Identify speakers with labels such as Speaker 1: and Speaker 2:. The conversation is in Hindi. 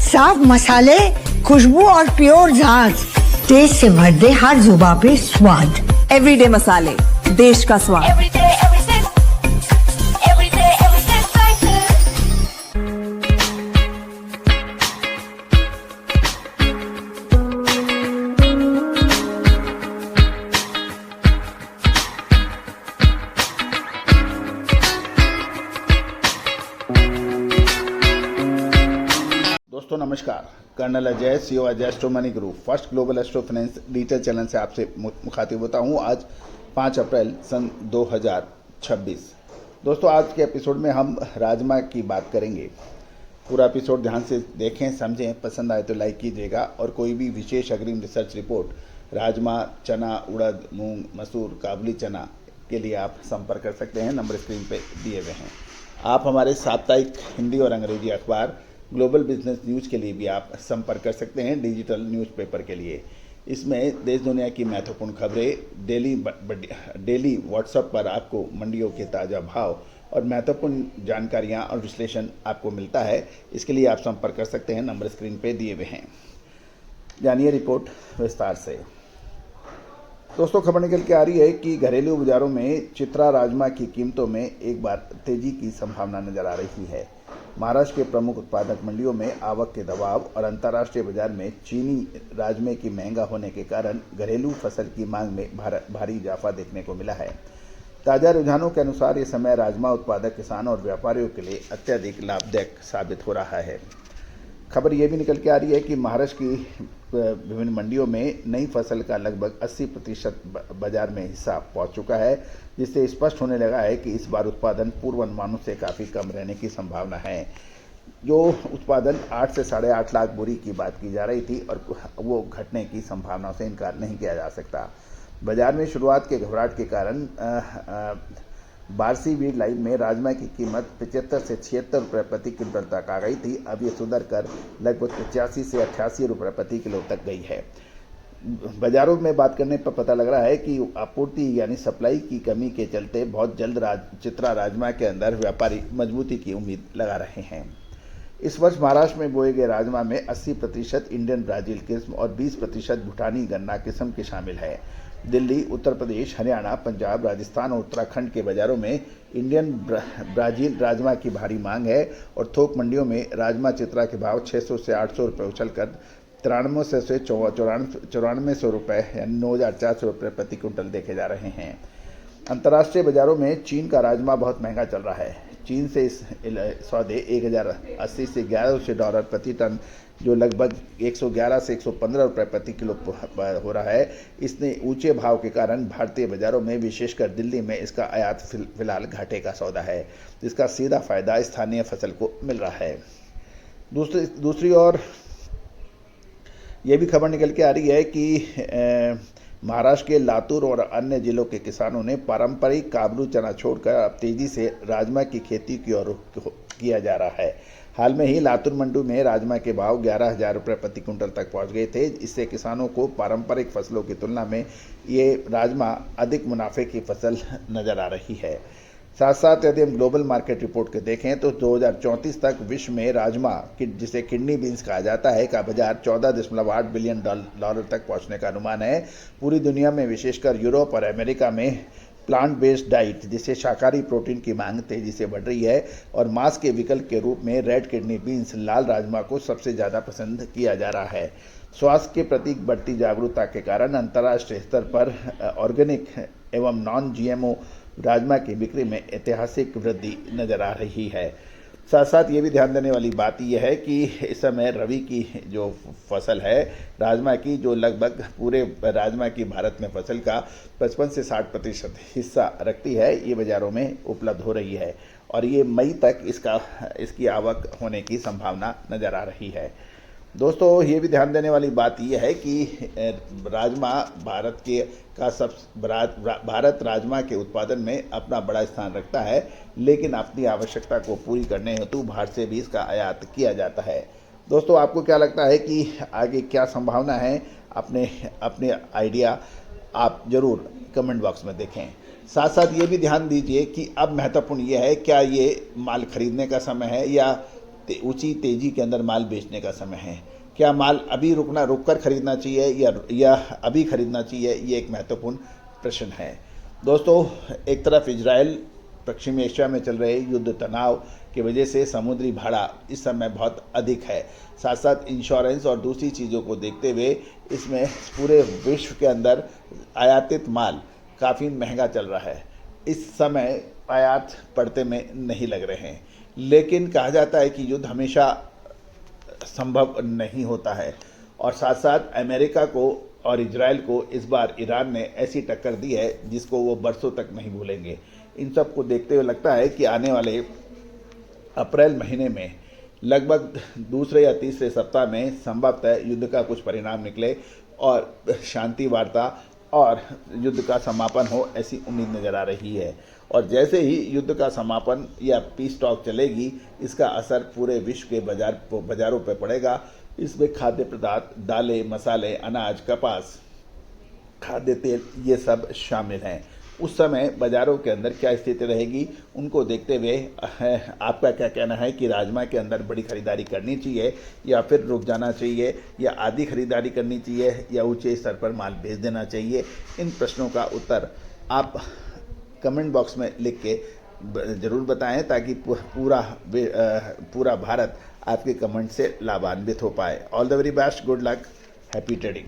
Speaker 1: साफ मसाले, खुशबू और प्योर झांझ, टेस्ट से भर दे हर जुबां पे स्वाद।
Speaker 2: एवरीडे मसाले, देश का स्वाद।
Speaker 3: दोस्तों नमस्कार, colonel Ajay, CEO Ajay astro money group, first global astro finance digital channel से आपसे मुखातिब होता हूं। आज 5 अप्रैल सन 2026। दोस्तों आज के एपिसोड में हम राजमा की बात करेंगे। पूरा एपिसोड ध्यान से देखें, समझें, पसंद आए तो लाइक कीजिएगा। और कोई भी विशेष अग्रिम रिसर्च रिपोर्ट राजमा, चना, उड़द, मूंग, मसूर, काबुली चना के लिए आप संपर्क कर सकते हैं, नंबर स्क्रीन पर दिए हुए हैं। आप हमारे साप्ताहिक हिंदी और अंग्रेजी अखबार ग्लोबल बिजनेस न्यूज़ के लिए भी आप संपर्क कर सकते हैं, डिजिटल न्यूज़पेपर के लिए। इसमें देश दुनिया की महत्वपूर्ण खबरें डेली व्हाट्सएप पर आपको मंडियों के ताज़ा भाव और महत्वपूर्ण जानकारियां और विश्लेषण आपको मिलता है। इसके लिए आप संपर्क कर सकते हैं, नंबर स्क्रीन पे दिए हुए हैं। जानिए रिपोर्ट विस्तार से। दोस्तों खबर निकल के आ रही है कि घरेलू बाजारों में चित्रा राजमा की कीमतों में एक बार तेजी की संभावना नजर आ रही है। महाराष्ट्र के प्रमुख उत्पादक मंडियों में आवक के दबाव और अंतर्राष्ट्रीय बाजार में चीनी राजमे की महंगा होने के कारण घरेलू फसल की मांग में भारी इजाफा देखने को मिला है। ताज़ा रुझानों के अनुसार ये समय राजमा उत्पादक किसानों और व्यापारियों के लिए अत्यधिक लाभदायक साबित हो रहा है। खबर ये भी निकल के आ रही है कि महाराष्ट्र की विभिन्न मंडियों में नई फसल का लगभग 80% बाजार में हिस्सा पहुंच चुका है, जिससे स्पष्ट होने लगा है कि इस बार उत्पादन पूर्व अनुमानों से काफ़ी कम रहने की संभावना है। जो उत्पादन 8 से 8.5 लाख बोरी की बात की जा रही थी और वो घटने की संभावना से इनकार नहीं किया जा सकता। बाजार में शुरुआत के घबराहट के कारण बारसी वीड लाइन में राजमा की कीमत 75 से 76 रुपये प्रति क्विंटल तक आ गई थी। अब ये सुधर कर लगभग 85 से 88 रुपये प्रति किलो तक गई है। बाजारों में बात करने पर पता लग रहा है कि आपूर्ति यानी सप्लाई की कमी के चलते बहुत जल्द चित्रा राजमा के अंदर व्यापारी मजबूती की उम्मीद लगा रहे हैं। इस वर्ष महाराष्ट्र में बोए गए राजमा में 80% इंडियन ब्राजील किस्म और 20% भूटानी गन्ना किस्म के शामिल है। दिल्ली, उत्तर प्रदेश, हरियाणा, पंजाब, राजस्थान और उत्तराखंड के बाजारों में इंडियन ब्राजील राजमा की भारी मांग है और थोक मंडियों में राजमा चित्रा के भाव 600 से 800 रुपये उछलकर 9300 से 9400 रुपये यानी 9400 रुपये प्रति क्विंटल देखे जा रहे हैं। अंतर्राष्ट्रीय बाजारों में चीन का राजमा बहुत महंगा चल रहा है। चीन से इस सौदे 1080 से 1100 डॉलर प्रति टन, जो लगभग 111 से 115 रुपये प्रति किलो हो रहा है। इसने ऊंचे भाव के कारण भारतीय बाजारों में विशेषकर दिल्ली में इसका आयात फिलहाल घाटे का सौदा है, जिसका सीधा फायदा स्थानीय फसल को मिल रहा है। दूसरी ओर ये भी खबर निकल के आ रही है कि महाराष्ट्र के लातूर और अन्य जिलों के किसानों ने पारंपरिक काबुली चना छोड़कर अब तेजी से राजमा की खेती की ओर किया जा रहा है। हाल में ही लातूर मंडी में राजमा के भाव 11,000 रुपये प्रति क्विंटल तक पहुंच गए थे। इससे किसानों को पारंपरिक फसलों की तुलना में ये राजमा अधिक मुनाफे की फसल नजर आ रही है। साथ साथ यदि हम ग्लोबल मार्केट रिपोर्ट के देखें तो 2034 तक विश्व में राजमा, जिसे किडनी बीन्स कहा जाता है, का बाजार 14.8 बिलियन डॉलर तक पहुंचने का अनुमान है। पूरी दुनिया में विशेषकर यूरोप और अमेरिका में प्लांट बेस्ड डाइट, जिसे शाकाहारी प्रोटीन की मांग तेजी से बढ़ रही है और मांस के विकल्प के रूप में रेड किडनी बीन्स, लाल राजमा को सबसे ज़्यादा पसंद किया जा रहा है। स्वास्थ्य के प्रति बढ़ती जागरूकता के कारण अंतर्राष्ट्रीय स्तर पर ऑर्गेनिक एवं नॉन GMO राजमा की बिक्री में ऐतिहासिक वृद्धि नजर आ रही है। साथ साथ ये भी ध्यान देने वाली बात यह है कि इस समय रबी की जो फसल है राजमा की, जो लगभग पूरे राजमा की भारत में फसल का 55 से 60% हिस्सा रखती है, ये बाज़ारों में उपलब्ध हो रही है और ये मई तक इसकी आवक होने की संभावना नज़र आ रही है। दोस्तों ये भी ध्यान देने वाली बात यह है कि राजमा भारत राजमा के उत्पादन में अपना बड़ा स्थान रखता है, लेकिन अपनी आवश्यकता को पूरी करने हेतु बाहर से भी इसका आयात किया जाता है। दोस्तों आपको क्या लगता है कि आगे क्या संभावना है? अपने आइडिया आप ज़रूर कमेंट बॉक्स में देखें। साथ साथ ये भी ध्यान दीजिए कि अब महत्वपूर्ण ये है, क्या ये माल खरीदने का समय है या ऊंची तेजी के अंदर माल बेचने का समय है। क्या माल अभी रुक कर खरीदना चाहिए या अभी खरीदना चाहिए, ये एक महत्वपूर्ण प्रश्न है। दोस्तों, एक तरफ इजराइल पश्चिमी एशिया में चल रहे युद्ध तनाव की वजह से समुद्री भाड़ा इस समय बहुत अधिक है, साथ साथ इंश्योरेंस और दूसरी चीज़ों को देखते हुए इसमें पूरे विश्व के अंदर आयातित माल काफ़ी महंगा चल रहा है। इस समय आयात पड़ते में नहीं लग रहे हैं, लेकिन कहा जाता है कि युद्ध हमेशा संभव नहीं होता है और साथ साथ अमेरिका को और इजराइल को इस बार ईरान ने ऐसी टक्कर दी है जिसको वो बरसों तक नहीं भूलेंगे। इन सब को देखते हुए लगता है कि आने वाले अप्रैल महीने में लगभग दूसरे या तीसरे सप्ताह में संभवतः युद्ध का कुछ परिणाम निकले और शांति वार्ता और युद्ध का समापन हो, ऐसी उम्मीद नज़र आ रही है। और जैसे ही युद्ध का समापन या पीस टॉक चलेगी, इसका असर पूरे विश्व के बाज़ारों पर पड़ेगा। इसमें खाद्य पदार्थ, दालें, मसाले, अनाज, कपास, खाद्य तेल, ये सब शामिल हैं। उस समय बाज़ारों के अंदर क्या स्थिति रहेगी, उनको देखते हुए आपका क्या कहना है कि राजमा के अंदर बड़ी खरीदारी करनी चाहिए या फिर रुक जाना चाहिए या आधी खरीदारी करनी चाहिए या ऊंचे स्तर पर माल बेच देना चाहिए? इन प्रश्नों का उत्तर आप कमेंट बॉक्स में लिख के ज़रूर बताएं ताकि पूरा भारत आपके कमेंट से लाभान्वित हो पाए। All the very best, good luck, happy trading.